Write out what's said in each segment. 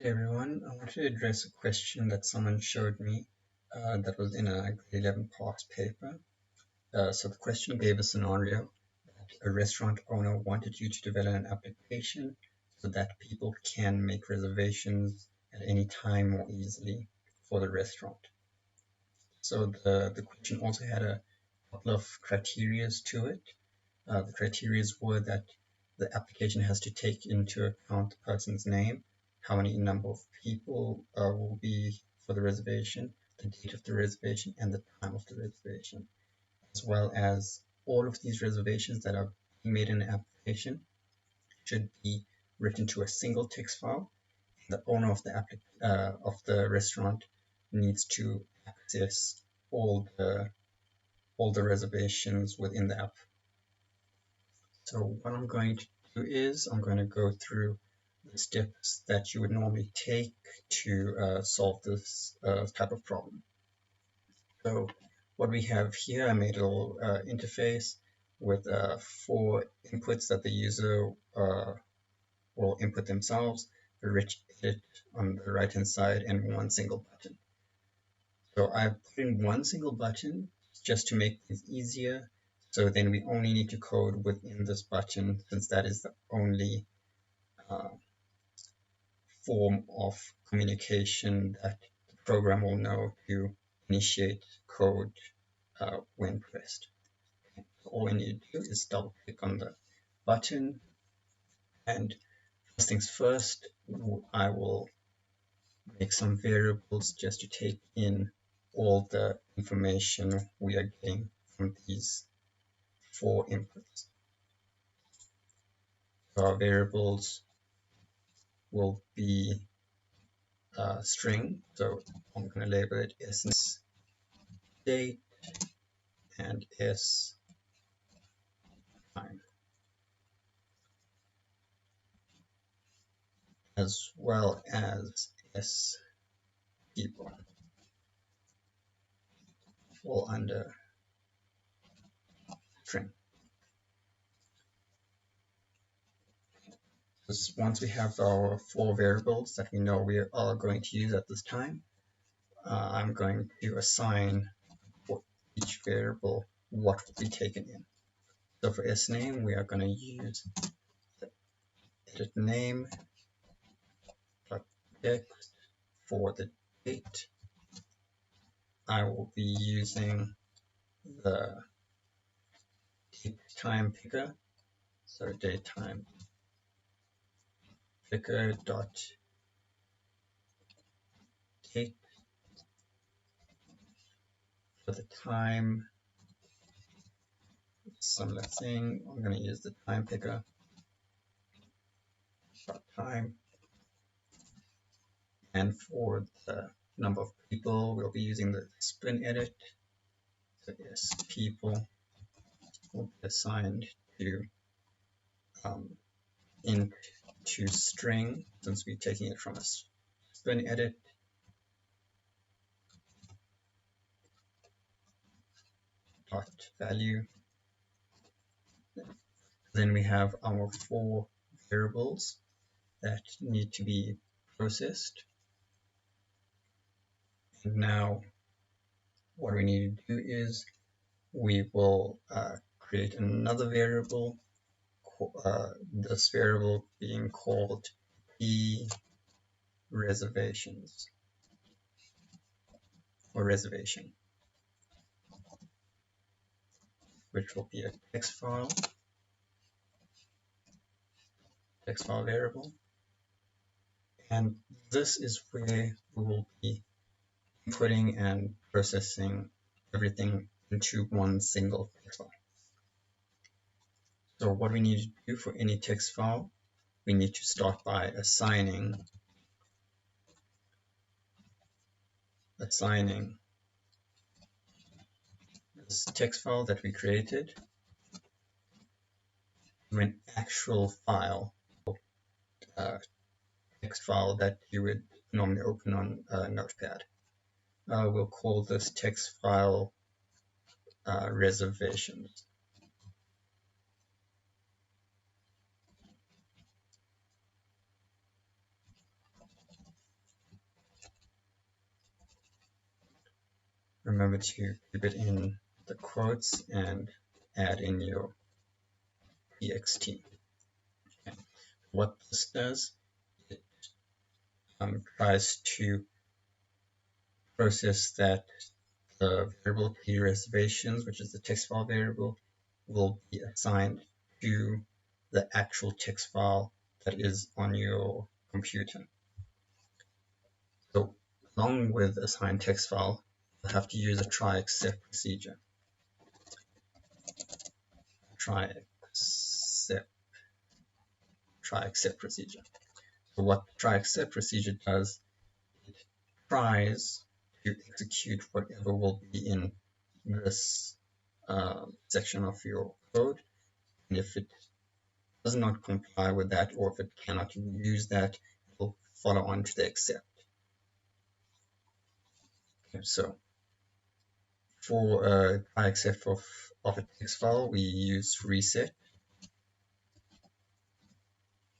Hey everyone, I want to address a question that someone showed me that was in a grade 11 past paper. So the question gave a scenario that a restaurant owner wanted you to develop an application so that people can make reservations at any time more easily for the restaurant. So the question also had a couple of criterias to it. The criterias were that the application has to take into account the person's name, how many number of people will be for the reservation, the date of the reservation, and the time of the reservation, as well as all of these reservations that are made in the application should be written to a single text file. The owner of the restaurant needs to access all the reservations within the app. So what I'm going to do is I'm going to go through the steps that you would normally take to solve this type of problem. So what we have here, I made a little interface with 4 inputs that the user will input themselves, a rich edit on the right hand side, and one single button. So I've put in one single button just to make things easier. So then we only need to code within this button, since that is the only uh, form of communication that the program will know to initiate code when pressed. So all we need to do is double click on the button, and first things first, I will make some variables just to take in all the information we are getting from these 4 inputs. So our variables will be string, so I'm going to label it s date and s time, as well as s people, all under string. Once we have our 4 variables that we know we are going to use at this time, I'm going to assign for each variable what will be taken in. So for s name, we are going to use the edit name text. For the date, I will be using the date time picker. So date time picker dot date. For the time, similar thing. I'm going to use the time picker dot time. And for the number of people, we'll be using the spin edit. So yes, people will be assigned to int to string, since we're taking it from a spin edit. Dot value. Then we have our 4 variables that need to be processed. And now what we need to do is we will create another variable, this variable being called reservations or reservation, which will be a text file variable. And this is where we will be inputting and processing everything into one single text file. So what we need to do for any text file, we need to start by assigning this text file that we created to an actual file, text file that you would normally open on Notepad. We'll call this text file reservations. remember to keep it in the quotes and add in your txt. Okay. What this does, it tries to process that the variable p reservations, which is the text file variable, will be assigned to the actual text file that is on your computer. So along with assigned text file, you'll have to use a try except procedure. Try except procedure. So what the try except procedure does, it tries to execute whatever will be in this section of your code, and if it does not comply with that, or if it cannot use that, it will follow on to the except. Okay, so for try except of a text file, we use reset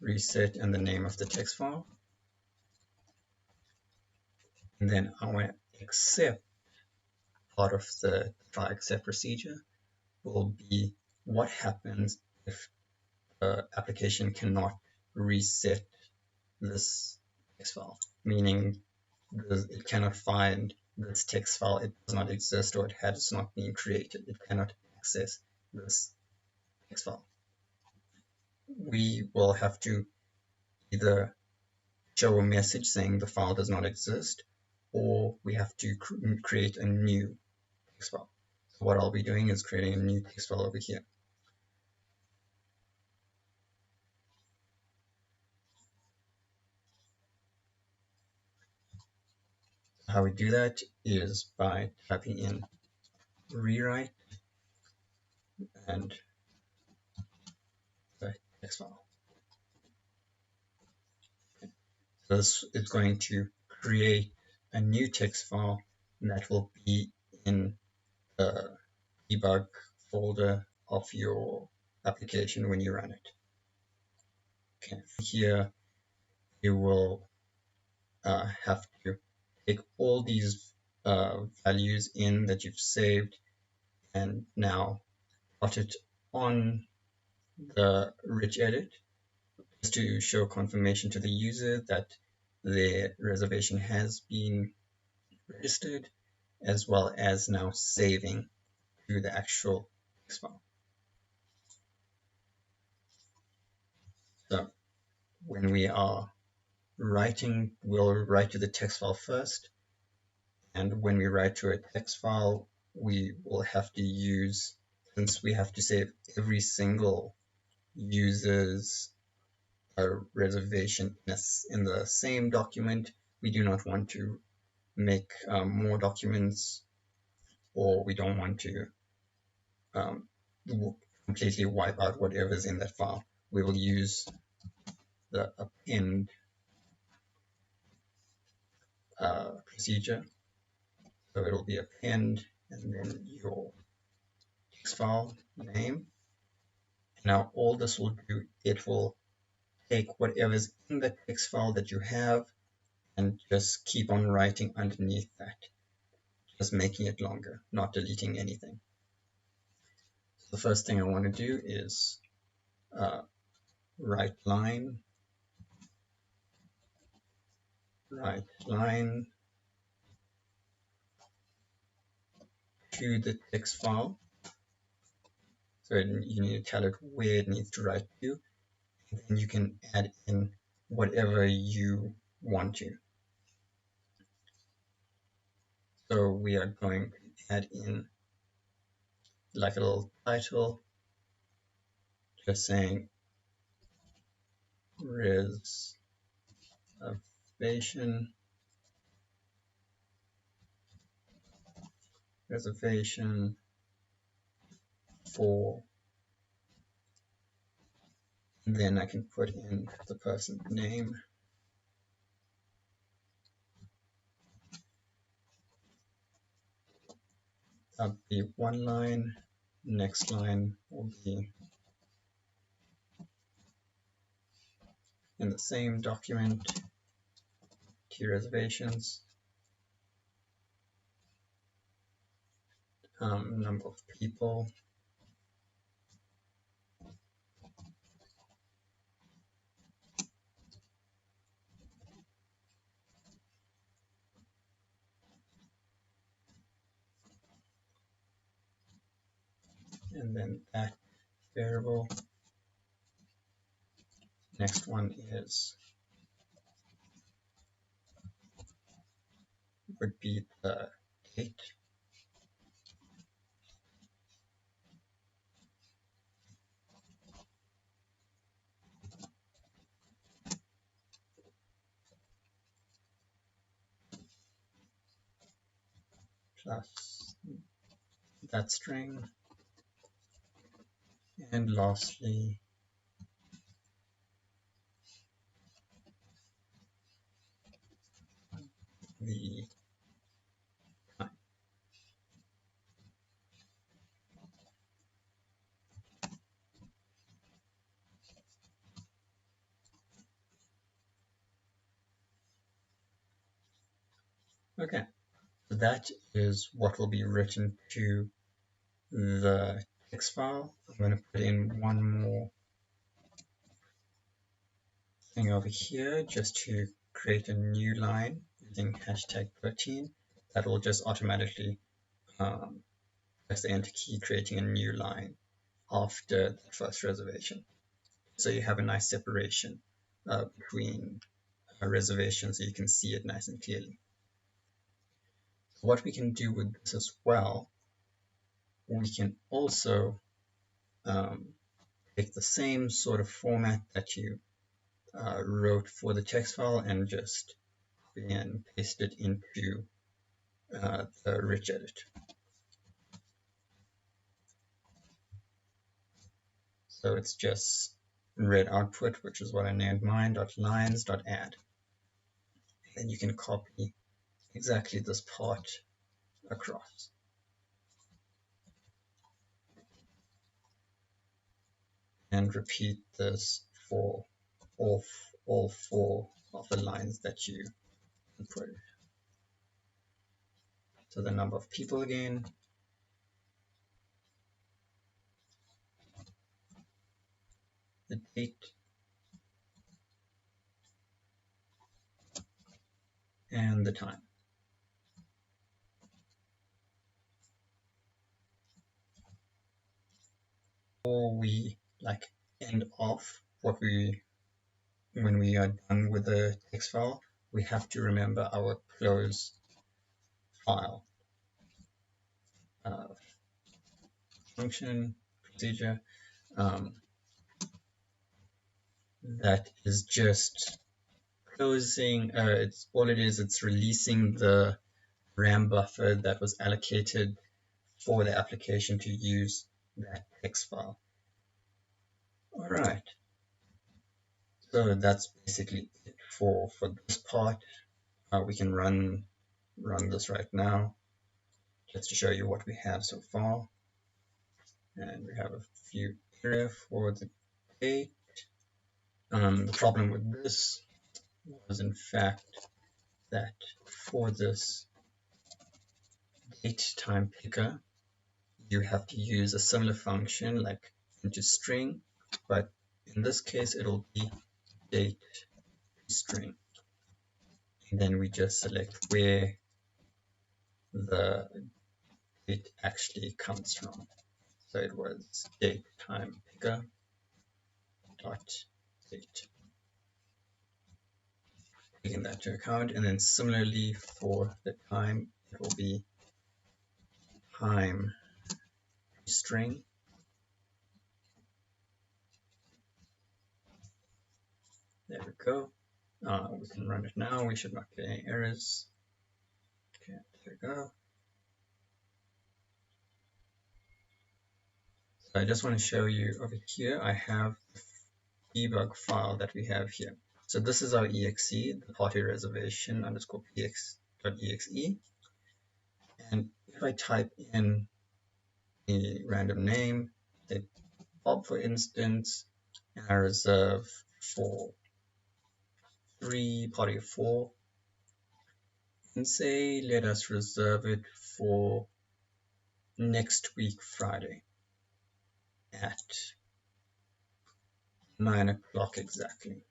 and the name of the text file, and then our except part of the try except procedure will be what happens if the application cannot reset this text file, meaning it cannot find this text file, it does not exist, or it has not been created, it cannot access this text file. We will have to either show a message saying the file does not exist, or we have to create a new text file. So what I'll be doing is creating a new text file over here. How we do that is by typing in rewrite and the text file. So this is going to create a new text file that will be in the debug folder of your application when you run it. Okay, here you will have to take all these values in that you've saved and now plot it on the rich edit just to show confirmation to the user that their reservation has been registered, as well as now saving to the actual text file. So when we are writing, we'll write to the text file first, and when we write to a text file, we will have to use, since we have to save every single user's reservation in the same document, we do not want to make more documents, or we don't want to completely wipe out whatever's in that file. We will use the append procedure. So it will be append and then your text file name. Now all this will do, it will take whatever's in the text file that you have and just keep on writing underneath that, just making it longer, not deleting anything. So the first thing I want to do is write line to the text file. So you need to tell it where it needs to write to, and then you can add in whatever you want to. So we are going to add in like a little title, just saying reservation for, and then I can put in the person's name. That'll be one line. Next line will be in the same document, key reservations. number of people, and then that variable. Next one would be the date, plus that string, and lastly the time. Okay, so that is what will be written to the text file. I'm going to put in one more thing over here just to create a new line using hashtag 13. That will just automatically press the enter key, creating a new line after the first reservation. So you have a nice separation between reservations, so you can see it nice and clearly. What we can do with this as well, we can also take the same sort of format that you wrote for the text file and just copy and paste it into the rich edit. So it's just red output, which is what I named mine, .lines.add. Then you can copy exactly this part across. And repeat this for all four of the lines that you input. So the number of people again, the date, and the time. Before we end off when we are done with the text file, we have to remember our close file function procedure that is just closing. It's all it is. It's releasing the RAM buffer that was allocated for the application to use that text file. All right. So that's basically it for this part. We can run this right now just to show you what we have so far. And we have a few error for the date. The problem with this was in fact that for this date time picker, you have to use a similar function like into string, but in this case it'll be date string. And then we just select where the date actually comes from. So it was date time picker dot date. Taking that into account, and then similarly for the time, it will be time string. There we go. We can run it now. We should not get any errors. Okay, there we go. So I just want to show you over here, I have the debug file that we have here. So this is our exe, the party reservation underscore px.exe. And if I type in a random name, say Bob for instance, and I reserve for 3, party of 4, and say let us reserve it for next week Friday at 9 o'clock exactly.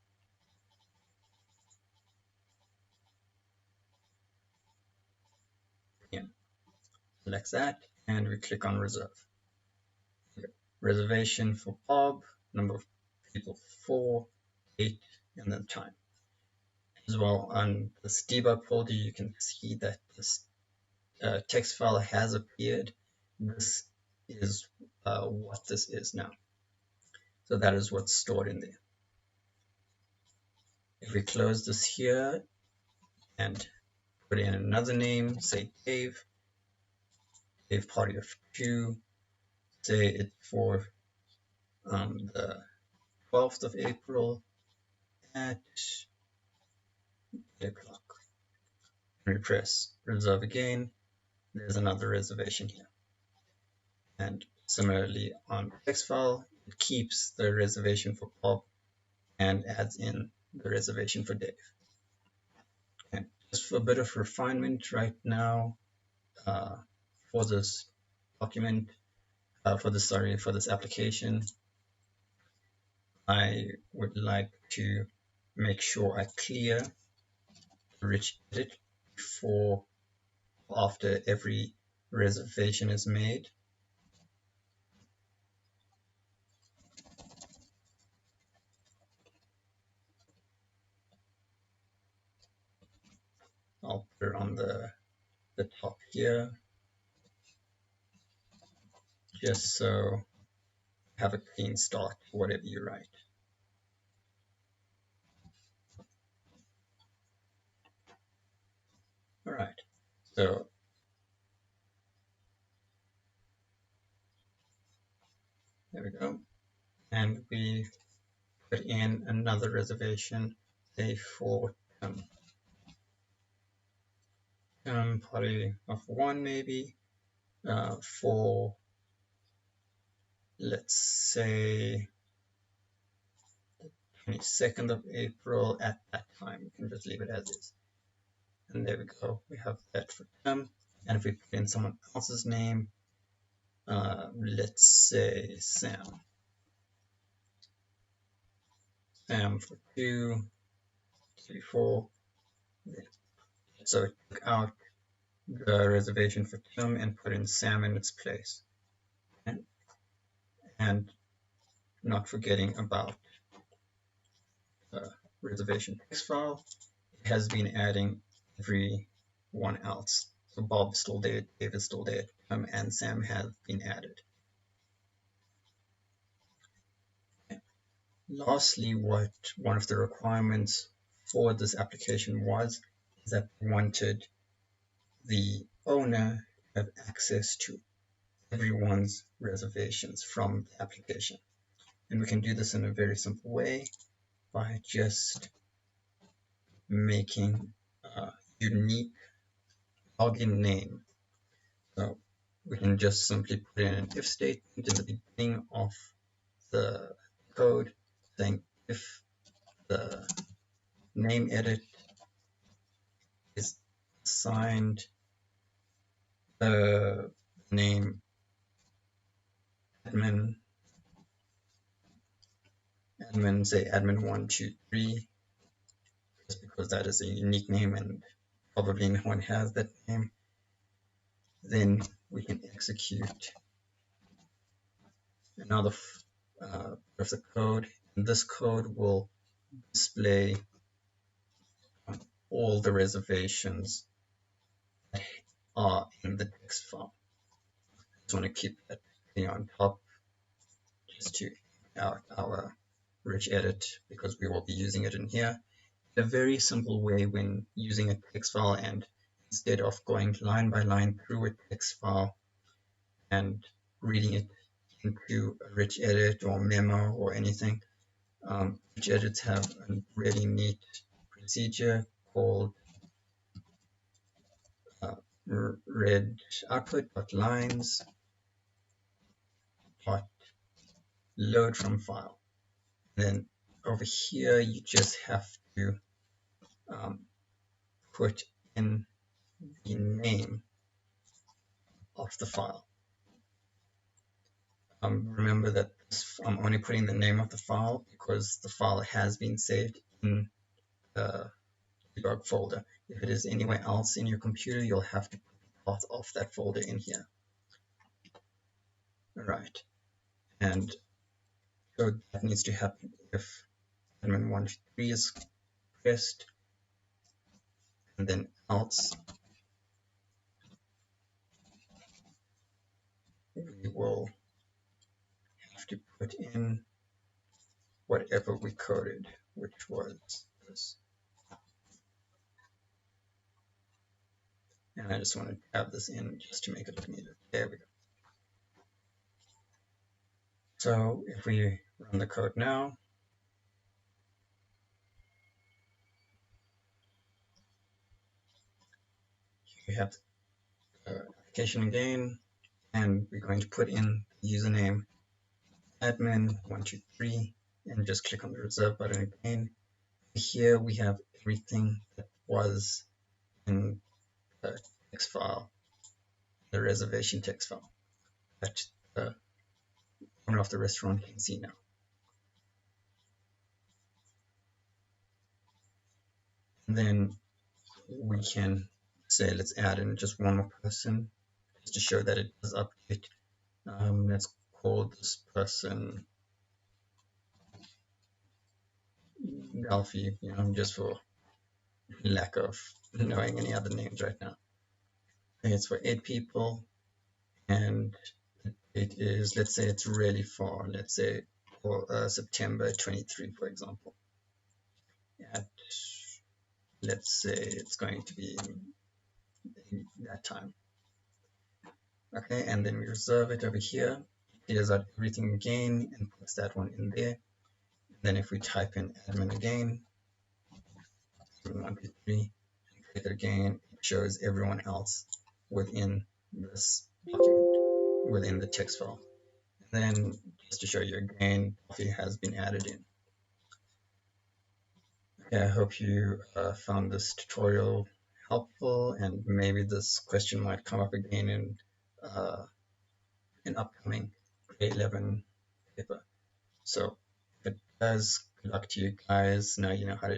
Yeah. Select that and we click on reserve. Reservation for Bob, number of people 4, 8, and then time. As well, on this debug folder, you can see that this text file has appeared. This is what this is now. So that is what's stored in there. If we close this here and put in another name, say Dave party of 2, say it for the 12th of April at 8 o'clock. We press reserve again, there's another reservation here. And similarly on text file, it keeps the reservation for Bob and adds in the reservation for Dave. And just for a bit of refinement right now, for this document, for this application, I would like to make sure I clear the rich edit before after every reservation is made. I'll put it on the top here, just so have a clean start for whatever you write. All right, so there we go. And we put in another reservation, say for party of 1 maybe, for let's say the 22nd of April at that time. We can just leave it as is. And there we go, we have that for Tim. And if we put in someone else's name, let's say Sam. Sam for 2, 3, 4. So it took out the reservation for Tim and put in Sam in its place. And not forgetting about the reservation text file, it has been adding everyone else. So Bob is still there, Dave is still there, and Sam have been added. Lastly, what one of the requirements for this application was is that we wanted the owner to have access to everyone's reservations from the application. And we can do this in a very simple way by just making a unique login name. So we can just simply put in an if statement in the beginning of the code saying if the name edit is assigned the name admin, say admin123, just because that is a unique name and probably no one has that name, then we can execute another of the code, and this code will display all the reservations that are in the text file. I just want to keep that thing on top just to out our rich edit because we will be using it in here. A very simple way when using a text file, and instead of going line by line through a text file and reading it into a rich edit or memo or anything, rich edits have a really neat procedure called read output.lines load from file. Then over here you just have to put in the name of the file. Remember that I'm only putting the name of the file because the file has been saved in the debug folder. If it is anywhere else in your computer, you'll have to put part of that folder in here. All right, and so that needs to happen if admin123 is pressed, and then else we will have to put in whatever we coded, which was this. And I just want to add this in just to make it look neater. There we go. So if we run the code now, we have the application again, and we're going to put in the username admin123 and just click on the reserve button again. Here we have everything that was in the text file, the reservation text file that the owner of the restaurant can see now. And then we can say, let's add in just one more person just to show that it does update. Let's call this person Delphi, just for lack of knowing any other names right now. Okay, it's for 8 people, and it is, let's say it's really far, let's say for September 23, for example. And let's say it's going to be in that time. Okay, and then we reserve it over here, clears out everything again, and puts that one in there. And then if we type in admin again, 123, and click it again, it shows everyone else within this document, within the text file. And then just to show you again, Delphi has been added in. Okay, I hope you found this tutorial helpful, and maybe this question might come up again in an upcoming grade 11 paper. So if it does, good luck to you guys. Now you know how to